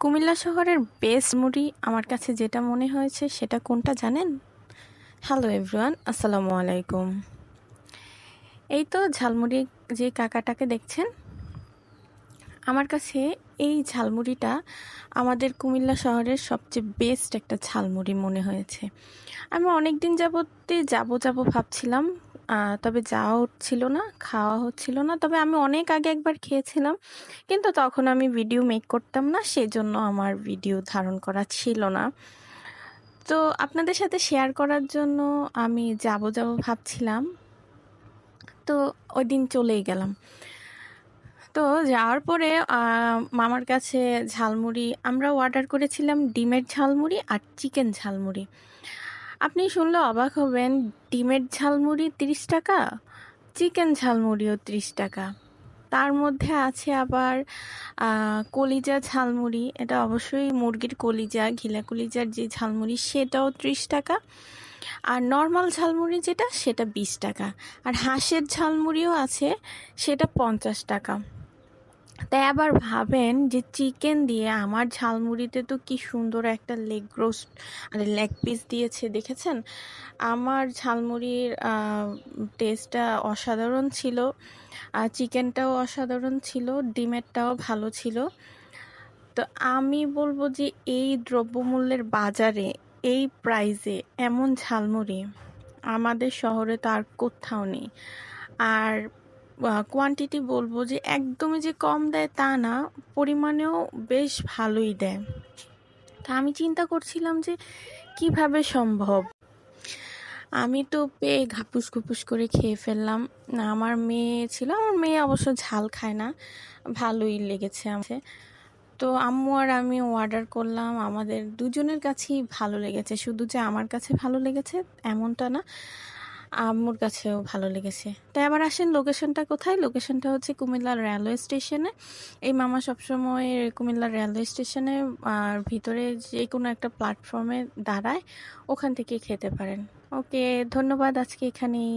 কুমিল্লা শহরের বেস্ট মুড়ি আমার কাছে যেটা মনে হয়েছে সেটা কোনটা জানেন? হ্যালো এভরিওয়ান, আসসালামু আলাইকুম। এই তো ঝালমুড়ি যে কাকাটাকে দেখছেন, আমার কাছে এই ঝালমুড়িটা আমাদের কুমিল্লা শহরের সবচেয়ে বেস্ট একটা ঝালমুড়ি মনে হয়েছে। আমি অনেক দিন যাবতে যাব ভাবছিলাম, তবে যাওয়া হচ্ছিল না, খাওয়া হচ্ছিল না। তবে আমি অনেক আগে একবার খেয়েছিলাম, কিন্তু তখন আমি ভিডিও মেক করতাম না, সেজন্য আমার ভিডিও ধারণ করা ছিল না। তো আপনাদের সাথে শেয়ার করার জন্য আমি যাব ভাবছিলাম, তো ওই দিন চলেই গেলাম। তো যাওয়ার পরে মামার কাছে ঝালমুড়ি আমরা অর্ডার করেছিলাম, ডিমের ঝালমুড়ি আর চিকেন ঝালমুড়ি। আপনি শুনলে অবাক হবেন, ডিমের ঝালমুড়ি 30 টাকা, চিকেন ঝালমুড়িও 30 টাকা। তার মধ্যে আছে আবার কলিজা ঝালমুড়ি, এটা অবশ্যই মুরগির কলিজা, ঘিলা কলিজার যে ঝালমুড়ি সেটাও 30 টাকা। আর নর্মাল ঝালমুড়ি যেটা সেটা 20 টাকা। আর হাঁসের ঝালমুড়িও আছে, সেটা 50 টাকা। তাই আবার ভাবেন যে চিকেন দিয়ে আমার ঝালমুড়িতে তো কি সুন্দর একটা লেগ রোস্ট আর লেগ পিস দিয়েছে, দেখেছেন? আমার ঝালমুড়ির টেস্টটা অসাধারণ ছিল, আর চিকেনটাও অসাধারণ ছিল, ডিমেরটাও ভালো ছিল। তো আমি বলবো যে এই দ্রব্যমূল্যের বাজারে, এই প্রাইসে এমন ঝালমুড়ি আমাদের শহরে তো আর কোথাও নেই। আর কোয়ান্টিটি বলবো যে একদমই যে কম দেয় তা না, পরিমাণেও বেশ ভালোই দেয়। তা আমি চিন্তা করছিলাম যে কিভাবে সম্ভব। আমি তো পেয়ে ঘাপুস ঘুপুস করে খেয়ে ফেললাম। আমার মেয়ে ছিল, আমার মেয়ে অবশ্য ঝাল খায় না, ভালোই লেগেছে আমাকে। তো আম্মু আর আমি অর্ডার করলাম, আমাদের দুজনের কাছেই ভালো লেগেছে। শুধু যে আমার কাছে ভালো লেগেছে এমনটা না, আম্মুর কাছেও ভালো লেগেছে। তাই আবার আসেন, লোকেশনটা কোথায়? লোকেশনটা হচ্ছে কুমিল্লা রেলওয়ে স্টেশনে। এই মামা সবসময় কুমিল্লা রেলওয়ে স্টেশনে আর ভিতরে যে কোনো একটা প্ল্যাটফর্মে দাঁড়ায়, ওখান থেকে খেতে পারেন। ওকে, ধন্যবাদ, আজকে এখানেই।